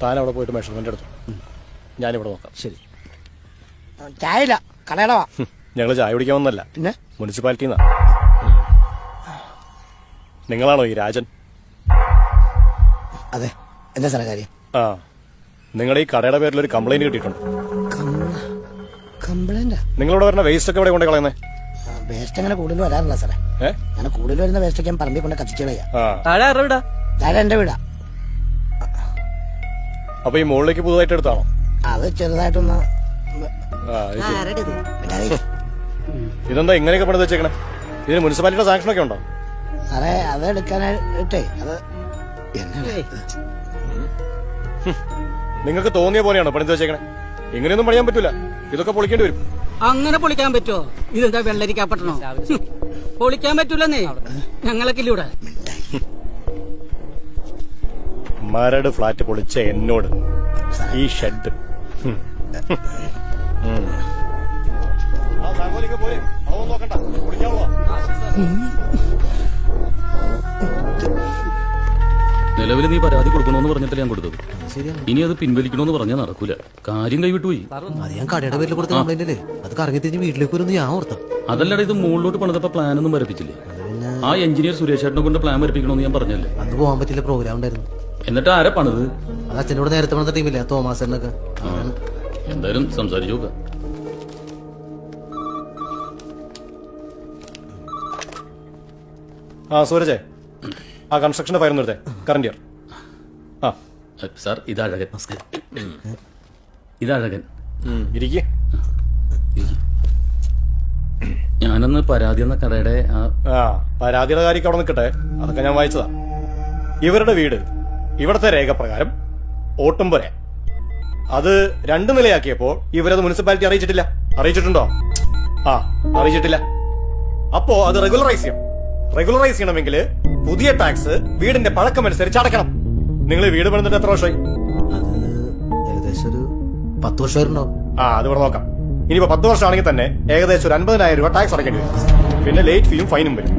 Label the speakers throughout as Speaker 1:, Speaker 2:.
Speaker 1: താൻ അവിടെ പോയിട്ട് മെഷർമെന്റ് എടുത്തു, ഞാനിവിടെ നോക്കാം.
Speaker 2: ശരി.
Speaker 3: ചായ ഇല്ല, കടയുടെ വാ.
Speaker 1: ഞങ്ങൾ ചായ കുടിക്കാൻ വന്നല്ല,
Speaker 3: പിന്നെ
Speaker 1: മുനിസിപ്പാലിറ്റിന്നാ. നിങ്ങളാണോ ഈ രാജൻ?
Speaker 3: അതെ. എന്താ സാറേ കാര്യം?
Speaker 1: ആ, നിങ്ങളുടെ ഈ കടയുടെ പേരിൽ ഒരു കംപ്ലൈന്റ് കിട്ടിയിട്ടുണ്ട്.
Speaker 3: കംപ്ലൈന്റാ?
Speaker 1: നിങ്ങളിവിടെ വരുന്ന വേസ്റ്റ് ഒക്കെ ഇവിടെ കൊണ്ട് കളയുന്നേ?
Speaker 3: വേസ്റ്റ് അങ്ങനെ കൂടുതൽ വരാറില്ല സാറേ. അങ്ങനെ കൂടുതൽ വരുന്ന വേസ്റ്റ് ഒക്കെ ഞാൻ പറമ്പിൽ കൊണ്ട് കത്തിച്ചളയാ. താഴെ എന്റെ വീടാ.
Speaker 1: അപ്പൊ ഈ മുകളിലേക്ക് പുതുതായിട്ട് എടുത്താണോ?
Speaker 3: അത് ചെറുതായിട്ടൊന്ന്.
Speaker 1: ഇതെന്താ ഇങ്ങനെയൊക്കെ പണിത് വെച്ചേക്കണേ? ഇതിന് മുനിസിപ്പാലിറ്റിയുടെ സാങ്ഷൻ ഒക്കെ ഉണ്ടോ?
Speaker 3: സാറേ അത് എടുക്കാനായിട്ടേ അത്
Speaker 1: നിങ്ങൾക്ക് തോന്നിയ പോലെയാണോ പണിത് വെച്ചേക്കണേ? ഇങ്ങനെയൊന്നും പണിയാൻ പറ്റൂല, ഇതൊക്കെ പൊളിക്കേണ്ടി വരും.
Speaker 4: അങ്ങനെ പൊളിക്കാൻ പറ്റുമോ? ഇതെന്താ വെള്ളരിക്കാപ്പട്ടണോ? പൊളിക്കാൻ പറ്റൂലെന്നേ, ഞങ്ങളൊക്കെ ഇവിടെ.
Speaker 1: മരട് ഫ്ലാറ്റ് പൊളിച്ച എന്നോട് ഈ ഷെഡ്
Speaker 5: നിലവിൽ നീ പരാതി കൊടുക്കണമെന്ന് പറഞ്ഞിട്ട് ഞാൻ കൊടുത്തത്. ഇനി അത് പിൻവലിക്കണമെന്ന് പറഞ്ഞാൽ നടക്കൂല, കാര്യം കൈവിട്ടുപോയി.
Speaker 2: അത് ഞാൻ കടയുടെ പേരിൽ കൊടുത്ത കംപ്ലൈന്റ് അല്ലേ? അത് കറങ്ങി തിരിഞ്ഞ് വീട്ടിലേക്ക് വരുമെന്ന് ഞാൻ ഓർത്താ.
Speaker 5: അതല്ലടാ, ഇത് മുകളിലോട്ട് പണിതപ്പോ പ്ലാൻ ഒന്നും വരപ്പിച്ചില്ലേ? ആ എഞ്ചിനീയർ സുരേഷ് ചേട്ടനെ കൊണ്ട് പ്ലാൻ വരപ്പിക്കണമെന്ന് ഞാൻ പറഞ്ഞല്ലേ.
Speaker 2: അന്ന് പോകാൻ പറ്റില്ല, പ്രോഗ്രാം ഉണ്ടായിരുന്നു.
Speaker 5: എന്നിട്ട് ആരാ പണിത്?
Speaker 2: അത് അച്ഛനോട് നേരത്തെ പണിത ടീമില്ലേ, തോമാസനൊക്കെ.
Speaker 5: എന്തായാലും സംസാരിച്ചു നോക്കാം.
Speaker 1: ആ സൂരജേ, ആ കൺസ്ട്രക്ഷന്റെ ഫയൽ നിർത്തേ. Current year. ആ
Speaker 5: സാർ, ഇതഴകൻ. ഇതഴകൻ
Speaker 1: ഇരിക്കേ.
Speaker 5: ഞാനന്ന് പരാതി എന്ന കടയുടെ
Speaker 1: പരാതിയുടെ കാര്യം അവിടെ നിൽക്കട്ടെ, അതൊക്കെ ഞാൻ വായിച്ചതാ. ഇവരുടെ വീട് ഇവിടത്തെ രേഖപ്രകാരം ഓട്ടുംപുര. അത് 2 നിലയാക്കിയപ്പോ ഇവരത് മുനിസിപ്പാലിറ്റി അറിയിച്ചിട്ടില്ല. അറിയിച്ചിട്ടുണ്ടോ? അറിയിച്ചിട്ടില്ല. അപ്പോ അത് റെഗുലറൈസ് ചെയ്യണം. റെഗുലറൈസ് ചെയ്യണമെങ്കിൽ പുതിയ ടാക്സ് വീടിന്റെ പഴക്കമനുസരിച്ച് അടയ്ക്കണം. നിങ്ങൾ വീട് പണിതിട്ട് എത്ര വർഷമായി?
Speaker 2: ഏകദേശം ഒരു 10 വർഷം.
Speaker 1: അത് ഇവിടെ നോക്കാം. ഇനിയിപ്പോ 10 വർഷമാണെങ്കിൽ തന്നെ ഏകദേശം ഒരു 50,000 രൂപ ടാക്സ് അടയ്ക്കേണ്ടി വരും. പിന്നെ ലേറ്റ് ഫീയും ഫൈനും വരും.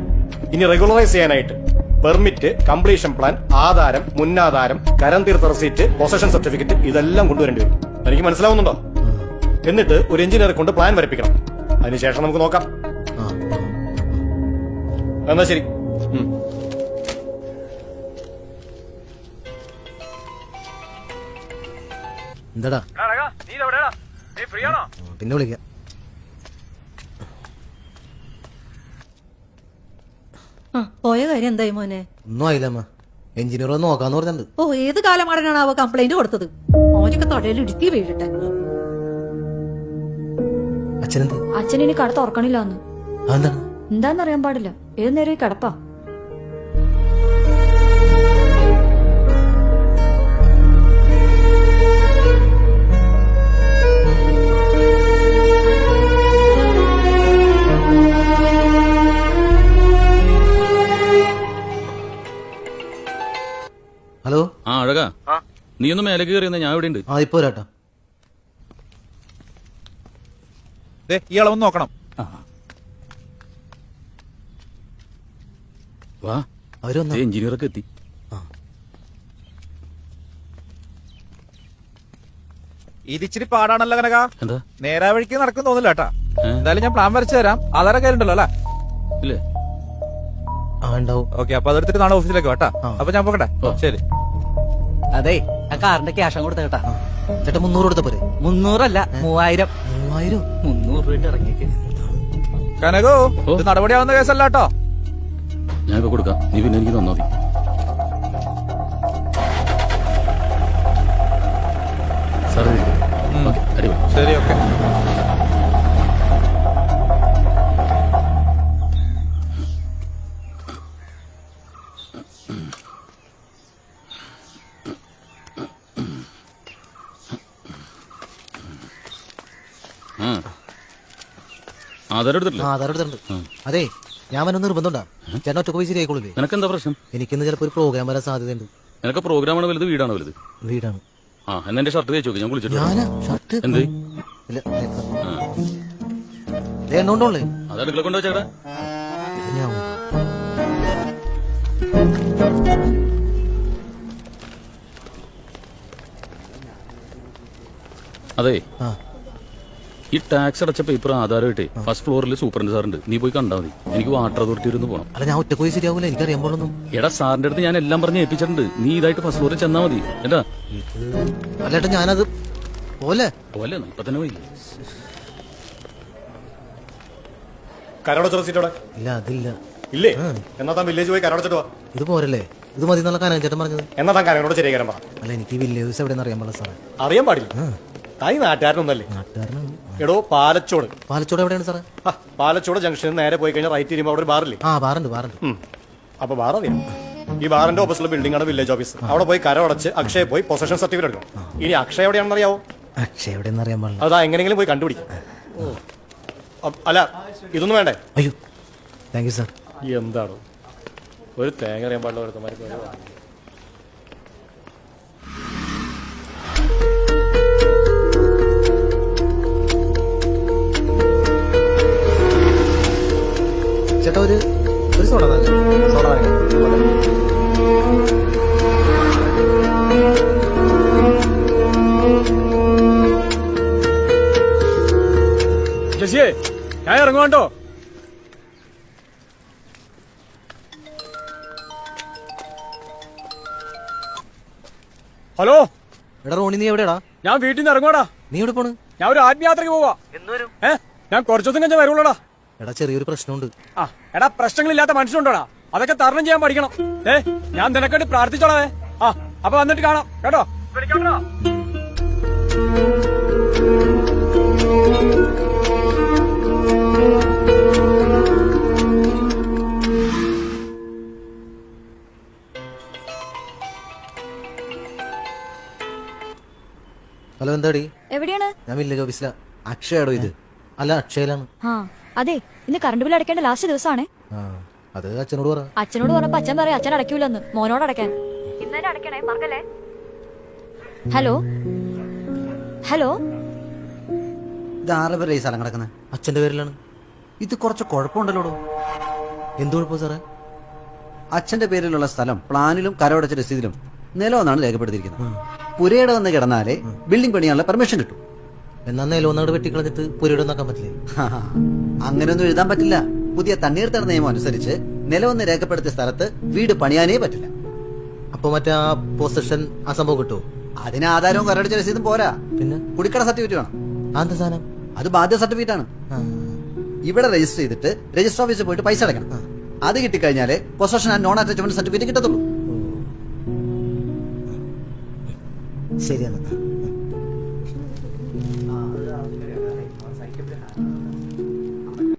Speaker 1: ഇനി റെഗുലറൈസ് ചെയ്യാനായിട്ട് പെർമിറ്റ്, കംപ്ലീഷൻ പ്ലാൻ, ആധാരം, മുന്നാധാരം, കരം തീർത്ത റെസീറ്റ്, പൊസഷൻ സർട്ടിഫിക്കറ്റ് ഇതെല്ലാം കൊണ്ടുവരേണ്ടി വരും. എനിക്ക് മനസ്സിലാവുന്നുണ്ടോ? എന്നിട്ട് ഒരു എഞ്ചിനീയറെ കൊണ്ട് പ്ലാൻ വരപ്പിക്കണം. അതിനുശേഷം നമുക്ക് നോക്കാം. എന്നാ ശരി.
Speaker 2: എന്താടാ? പിന്നെ വിളിക്കാം.
Speaker 6: പോയ കാര്യം എന്തായി മോനെ?
Speaker 2: ഒന്നും ആയില്ലമ്മ. എഞ്ചിനീയർ ഒന്ന് നോക്കാന്ന് പറഞ്ഞിട്ടുണ്ട്.
Speaker 6: ഏത് കാലമാടാണ് അവ കംപ്ലൈന്റ് കൊടുത്തത്? മോനൊക്കെ തൊടയിൽ ഇടുത്തി വീഴട്ടെ.
Speaker 2: അച്ഛനെന്ത്?
Speaker 6: അച്ഛൻ ഇനി കട തുറക്കണില്ലാന്ന്.
Speaker 2: അതെന്താണ്?
Speaker 6: എന്താന്നറിയാൻ പാടില്ല, ഏത് നേരം കിടപ്പാ.
Speaker 2: ഹലോ.
Speaker 5: അഴകാ, നീ ഒന്ന് മേലേക്ക് കയറിയെന്ന, ഞാൻ ഇവിടെ ഉണ്ട്.
Speaker 2: ഇപ്പോ വരാട്ടോ.
Speaker 7: ഇയാളെ ഒന്ന് നോക്കണം.
Speaker 5: വാ,
Speaker 2: അവരൊന്ന്
Speaker 5: എഞ്ചിനീയറൊക്കെ എത്തി.
Speaker 7: ഇതിച്ചിരി പാടാണല്ലോ കനക.
Speaker 5: എന്താ
Speaker 7: നേരാ വഴിക്ക് നടക്കും തോന്നില്ല കേട്ടാ. എന്തായാലും ഞാൻ പ്ലാൻ വരച്ചു തരാം. ആധാരം കയ്യിലുണ്ടല്ലോ അല്ലേ?
Speaker 5: ഇല്ലേ?
Speaker 7: ഓക്കെ, അപ്പൊ അതെടുത്തിട്ട് നാളെ ഓഫീസിലേക്ക് കേട്ടാ. അപ്പൊ ഞാൻ പോകട്ടെ. ശരി.
Speaker 4: അതെ, ആ കാറിന്റെ ക്യാഷ് കൊടുത്ത കേട്ടാ.
Speaker 2: ചേട്ടാ 300 കൊടുത്ത പോരെ?
Speaker 4: 300 അല്ല, 3000. 300 രൂപ ഇറങ്ങിക്ക്.
Speaker 7: കനകോ, ഇത് നടപടിയാവുന്ന കേസല്ല കേട്ടോ.
Speaker 5: ഞാൻ ഇപ്പൊ കൊടുക്കാം, നീ പിന്നെ എനിക്ക് തന്നാ മതി. സാർ അടിപൊളി.
Speaker 7: ശരി, ഓക്കെ.
Speaker 5: ആധാരം എടുത്തിട്ടുണ്ട്.
Speaker 2: അതെ, ഞാൻ വന്നൊന്ന് നിർബന്ധമുണ്ടാ? ചേട്ടൻ ഒറ്റ പോയി ശരിയായിക്കോളൂല്ലേ?
Speaker 5: നിനക്കെന്താ പ്രശ്നം?
Speaker 2: എനിക്കിന്ന് ചിലപ്പോ ഒരു പ്രോഗ്രാം വരാൻ സാധ്യതയുണ്ട്.
Speaker 5: നിനക്ക് പ്രോഗ്രാമാണ് വലുത്, വീടാണ് വലുത്?
Speaker 2: വീടാണ്.
Speaker 5: എന്നാ എന്റെ ഷർട്ട് തേച്ച് നോക്കി, ഞാൻ കുളിച്ചിട്ട്. എന്ത്?
Speaker 2: എണ്ണോണ്ടോളേ?
Speaker 5: അത് അടുക്കള കൊണ്ടു വെച്ചേട്ടാ. അതെ
Speaker 2: ആ
Speaker 5: ഈ ടാക്സ് അടച്ച പേപ്പർ ആധാരമായിട്ടേ ഫസ്റ്റ് ഫ്ലോറിൽ സൂപ്രണ്ട് സാറുണ്ട്, നീ പോയി കണ്ടാൽ മതി. എനിക്ക് വാട്ടർ അതോറിറ്റി ഒന്ന് പോകണം.
Speaker 2: അല്ല ഞാൻ ഒറ്റ പോയി ശരിയാവൂല, എനിക്കറിയാൻ പോലൊന്നും.
Speaker 5: എടാ സാറിന്റെ അടുത്ത് ഞാൻ എല്ലാം പറഞ്ഞ് ഏൽപ്പിച്ചിട്ടുണ്ട്, നീ ഇതായിട്ട് ഫസ്റ്റ് ഫ്ലോറിൽ ചെന്നാ മതി. എന്താ
Speaker 2: അല്ലേട്ടാ ഞാനത് പോലെ
Speaker 5: പോലെ ഇപ്പൊ തന്നെ പോയില്ലേ?
Speaker 1: കരടച്ച റെസിറ്റോടെ
Speaker 2: ഇല്ല അതില്ല.
Speaker 1: ഇല്ലേ? എന്നാ താൻ വില്ലേജ് പോയി കരടച്ചിട്ട് വാ.
Speaker 2: ഇത് പോരല്ലേ, ഇത് മതി എന്നുള്ള കാര്യം ചേട്ടൻ പറഞ്ഞത്.
Speaker 1: എന്നാ താൻ കരനോട് ശരിയാക്കാൻ പറ.
Speaker 2: അല്ല എനിക്ക് വില്ലേജ് എവിടെയെന്ന് അറിയാൻ പാടില്ല സാറേ.
Speaker 1: അറിയാൻ പാടില്ല, തായി നാട്ടുകാരനൊന്നല്ലേ.
Speaker 2: നാട്ടുകാരനാണ്.
Speaker 1: എടോ പാലച്ചോട്.
Speaker 2: പാലച്ചോട് എവിടെയാണ് സാറേ?
Speaker 1: പാലച്ചോട് ജംഗ്ഷനിൽ നേരെ പോയി കഴിഞ്ഞാൽ റൈറ്റ് ചെയ്യുമ്പോൾ അവിടെ ഒരു ബാറില്ലേ?
Speaker 2: ആ ബാറുണ്ട്.
Speaker 1: അപ്പൊ ബാർ അറിയാം. ഈ ബാറിന്റെ ഓപ്പോസിറ്റുള്ള ബിൽഡിംഗ് ആണ് വില്ലേജ് ഓഫീസ്. അവിടെ പോയി കര അടച്ച് അക്ഷയ പോയി പൊസഷൻ സർട്ടിഫിക്കറ്റ് എടുക്കണം. ഇനി അക്ഷയ എവിടെയാണെന്ന് അറിയാവോ?
Speaker 2: അക്ഷയ എവിടെയെന്ന് അറിയാൻ പാടില്ല.
Speaker 1: അതാ എങ്ങനെയെങ്കിലും പോയി കണ്ടുപിടിക്കും. അല്ല ഇതൊന്നും വേണ്ടേ?
Speaker 2: അയ്യോ താങ്ക് യു സാർ.
Speaker 1: എന്താണോ ഒരു തേങ്ങ അറിയാൻ പാടില്ല ഓരോരുത്തന്മാർക്ക്.
Speaker 2: ചേട്ടാ ഒരു സോഡ സോഡ
Speaker 1: ജസിയേ ഞാൻ ഇറങ്ങുവാണ്ടോ? ഹലോ
Speaker 2: എടാ റോണി നീ എവിടെയാടാ?
Speaker 1: ഞാൻ വീട്ടിൽ നിന്ന് ഇറങ്ങുവാടാ.
Speaker 2: നീ എവിടെ പോണ്?
Speaker 1: ഞാൻ ഒരു ആത്മയാത്രയ്ക്ക് പോവാ. ഞാൻ കുറച്ചു ദിവസം കഴിഞ്ഞാൽ വരുള്ളൂടാ.
Speaker 2: എടാ ചെറിയൊരു പ്രശ്നമുണ്ട്.
Speaker 1: എടാ പ്രശ്നങ്ങളില്ലാത്ത മനുഷ്യനുണ്ടോടാ, അതൊക്കെ തരണം ചെയ്യാൻ പഠിക്കണം. ഞാൻ നിനക്കായിട്ട് പ്രാർത്ഥിച്ചോളാവേ. അപ്പൊ വന്നിട്ട് കാണാം കേട്ടോ.
Speaker 2: ഹലോ എന്താടി?
Speaker 8: എവിടെയാണ്?
Speaker 2: ഞാൻ വില്ലേജ് ഓഫീസിലാ. അക്ഷയാടോ ഇത്? അല്ല അക്ഷയയിലാണ്.
Speaker 8: ആ അതെ, ഇന്ന് കറണ്ട് ബിൽ അടയ്ക്കേണ്ട ലാസ്റ്റ് ദിവസമാണ്.
Speaker 2: ആ അത് അച്ഛനോട് പറ.
Speaker 8: അച്ഛനോട് പറഞ്ഞപ്പോ അച്ഛൻ പറയാം അച്ഛൻ അടയ്ക്കൂലെന്ന്, മോനോട് അടയ്ക്കാൻ. ഇന്നലെ അടയ്ക്കണേ മറക്കല്ലേ. ഹലോ ഹലോ,
Speaker 3: ഇത് ആരുടെ പേരിലാ ഈ സ്ഥലം കിടക്കുന്നത്?
Speaker 2: അച്ഛന്റെ പേരിലാണ്.
Speaker 3: ഇത് കുറച്ച് കുഴപ്പമുണ്ടല്ലോ.
Speaker 2: എന്ത് കുഴപ്പം സാറേ?
Speaker 3: അച്ഛന്റെ പേരിലുള്ള സ്ഥലം പ്ലാനിലും കരമടച്ച രസീതിലും നിലമെന്നാണ് രേഖപ്പെടുത്തിയിരിക്കുന്നത്. പുരയുടെ വന്ന് കിടന്നാലേ ബിൽഡിംഗ് പണിയാനുള്ള പെർമിഷൻ കിട്ടും.
Speaker 2: എന്നാ നിലവന്നാട് വെട്ടിക്കളഞ്ഞിട്ട് പുരയുടെ ഒന്നാക്കാൻ പറ്റില്ലേ?
Speaker 3: അങ്ങനെയൊന്നും എഴുതാൻ പറ്റില്ല. പുതിയ തണ്ണീർത്തട നിയമം അനുസരിച്ച് നിലവന്ന് രേഖപ്പെടുത്തിയ സ്ഥലത്ത് വീട് പണിയാനേ പറ്റില്ല.
Speaker 2: അപ്പൊ മറ്റേ ആ പൊസഷൻ ആ സംഭവം കിട്ടുമോ?
Speaker 3: അതിന് ആധാരവും കരടച്ച രസീതും പോരാ,
Speaker 2: പിന്നെ
Speaker 3: കുടിക്കട സർട്ടിഫിക്കറ്റ് വേണം.
Speaker 2: എന്താ സാധനം?
Speaker 3: അത് ബാധ്യത സർട്ടിഫിക്കറ്റ് ആണ്. ഇവിടെ രജിസ്റ്റർ ചെയ്തിട്ട് രജിസ്റ്റർ ഓഫീസിൽ പോയിട്ട് പൈസ അടയ്ക്കണം. അത് കിട്ടിക്കഴിഞ്ഞാലേ possession and non attachment certificate കിട്ടത്തുള്ളൂ.
Speaker 2: ശരിയാണ്.